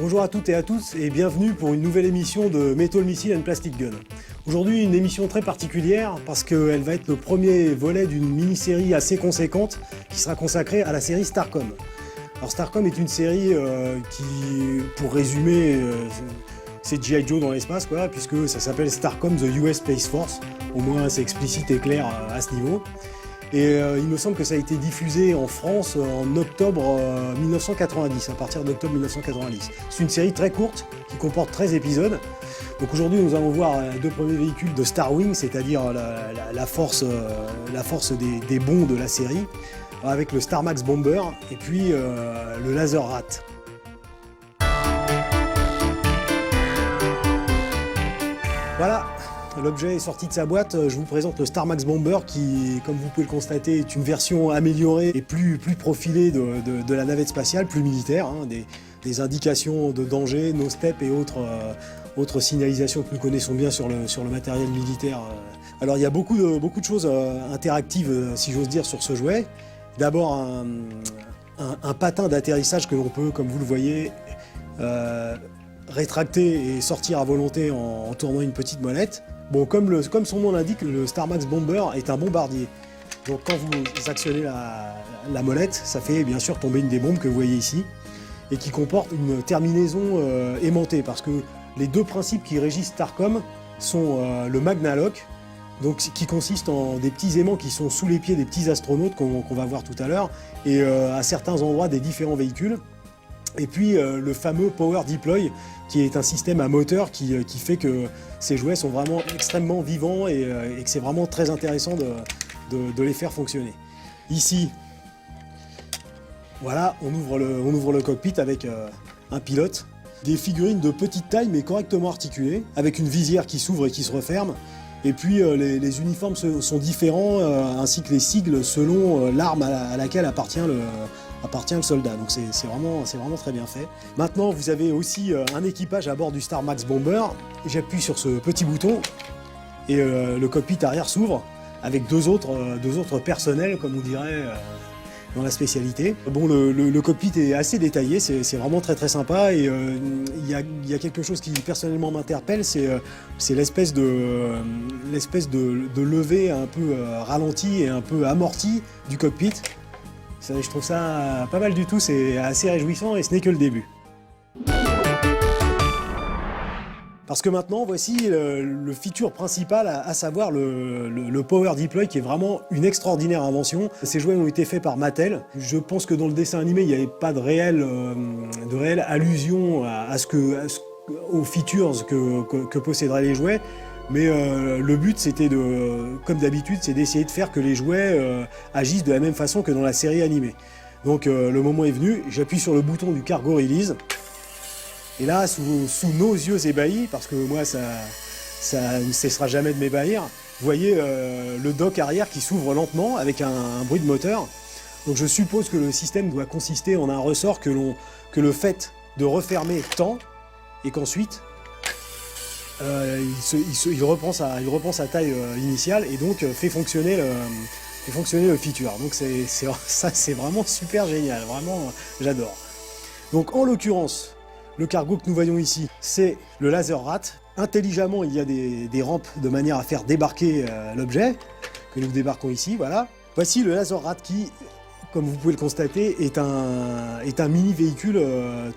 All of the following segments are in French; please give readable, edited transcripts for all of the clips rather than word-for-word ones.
Bonjour à toutes et à tous et bienvenue pour une nouvelle émission de Metal Missile and Plastic Gun. Aujourd'hui une émission très particulière parce qu'elle va être le premier volet d'une mini-série assez conséquente qui sera consacrée à la série Starcom. Alors Starcom est une série qui, pour résumer, c'est G.I. Joe dans l'espace quoi, puisque ça s'appelle Starcom The US Space Force, au moins c'est explicite et clair à ce niveau. Et il me semble que ça a été diffusé en France en octobre 1990, à partir d'octobre 1990. C'est une série très courte qui comporte 13 épisodes. Donc aujourd'hui nous allons voir deux premiers véhicules de Star Wing, c'est-à-dire la force des bons de la série, avec le Star Max Bomber et puis le Laser Rat. Voilà. L'objet est sorti de sa boîte, je vous présente le Star Max Bomber qui, comme vous pouvez le constater, est une version améliorée et plus profilée de la navette spatiale, plus militaire, hein, des indications de danger, no step et autres signalisations que nous connaissons bien sur le matériel militaire. Alors il y a beaucoup de choses interactives, si j'ose dire, sur ce jouet. D'abord un patin d'atterrissage que l'on peut, comme vous le voyez, rétracter et sortir à volonté en tournant une petite molette. Bon, comme son nom l'indique, le Star Max Bomber est un bombardier. Donc quand vous actionnez la molette, ça fait bien sûr tomber une des bombes que vous voyez ici, et qui comporte une terminaison aimantée, parce que les deux principes qui régissent Starcom sont le Magnalock, donc, qui consiste en des petits aimants qui sont sous les pieds des petits astronautes qu'on va voir tout à l'heure, et à certains endroits des différents véhicules. Et puis le fameux Power Deploy, qui est un système à moteur qui fait que ces jouets sont vraiment extrêmement vivants et que c'est vraiment très intéressant de les faire fonctionner. Ici, voilà, on ouvre le cockpit avec un pilote. Des figurines de petite taille mais correctement articulées, avec une visière qui s'ouvre et qui se referme. Et puis les uniformes sont différents, ainsi que les sigles selon l'arme à laquelle appartient le soldat. Donc c'est vraiment très bien fait. Maintenant, vous avez aussi un équipage à bord du Star Max Bomber. J'appuie sur ce petit bouton et le cockpit arrière s'ouvre avec deux autres personnels, comme on dirait dans la spécialité. Bon, le cockpit est assez détaillé, c'est vraiment très sympa, et il y a quelque chose qui personnellement m'interpelle, c'est l'espèce de levée un peu ralentie et un peu amortie du cockpit. Je trouve ça pas mal du tout, c'est assez réjouissant et ce n'est que le début. Parce que maintenant, voici le feature principal, à savoir le Power Deploy, qui est vraiment une extraordinaire invention. Ces jouets ont été faits par Mattel. Je pense que dans le dessin animé, il n'y avait pas de réelle allusion aux features que posséderaient les jouets. Mais le but, c'était comme d'habitude, c'est d'essayer de faire que les jouets agissent de la même façon que dans la série animée. Donc le moment est venu, j'appuie sur le bouton du Cargo Release. Et là, sous nos yeux ébahis, parce que moi, ça ne cessera jamais de m'ébahir, vous voyez le dock arrière qui s'ouvre lentement avec un bruit de moteur. Donc je suppose que le système doit consister en un ressort que le fait de refermer tend, et qu'ensuite il reprend sa taille initiale et donc fait fonctionner le feature. Donc c'est vraiment super génial, vraiment j'adore. Donc en l'occurrence, le cargo que nous voyons ici, c'est le Laser Rat. Intelligemment, il y a des rampes de manière à faire débarquer l'objet que nous débarquons ici, voilà. Voici le Laser Rat qui, comme vous pouvez le constater, est un mini véhicule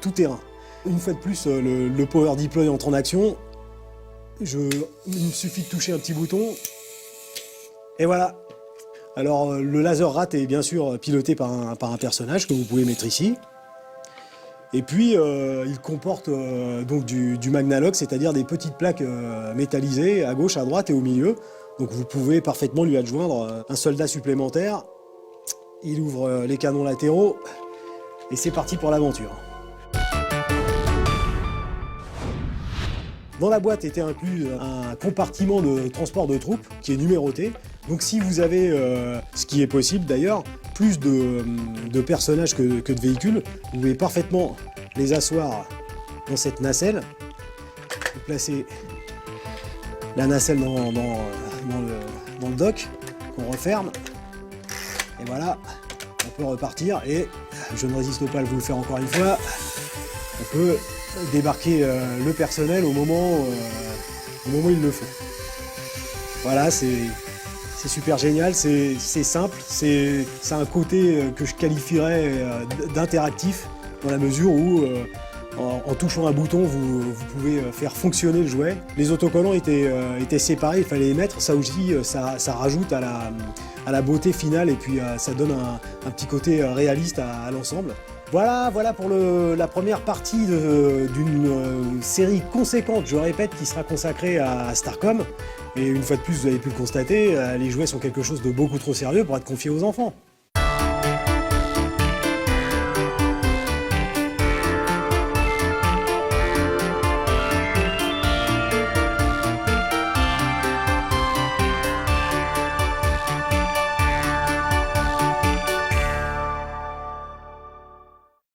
tout terrain. Une fois de plus, le Power Deploy entre en action. Il me suffit de toucher un petit bouton et voilà. Alors le Laser Rat est bien sûr piloté par un personnage que vous pouvez mettre ici. Et puis il comporte donc du Magnalock, c'est-à-dire des petites plaques métallisées à gauche, à droite et au milieu. Donc vous pouvez parfaitement lui adjoindre un soldat supplémentaire. Il ouvre les canons latéraux et c'est parti pour l'aventure. Dans la boîte était inclus un compartiment de transport de troupes qui est numéroté. Donc si vous avez, ce qui est possible d'ailleurs, plus de personnages que de véhicules, vous pouvez parfaitement les asseoir dans cette nacelle. Vous placez la nacelle dans le dock qu'on referme. Et voilà, on peut repartir et je ne résiste pas à vous le faire encore une fois. On peut débarquer le personnel au moment où il le faut. Voilà, c'est super génial, c'est simple, c'est un côté que je qualifierais d'interactif, dans la mesure où en touchant un bouton, vous pouvez faire fonctionner le jouet. Les autocollants étaient séparés, il fallait les mettre, ça aussi ça rajoute à la beauté finale et puis ça donne un petit côté réaliste à l'ensemble. Voilà pour la première partie d'une série conséquente, je répète, qui sera consacrée à Starcom. Et une fois de plus, vous avez pu le constater, les jouets sont quelque chose de beaucoup trop sérieux pour être confiés aux enfants.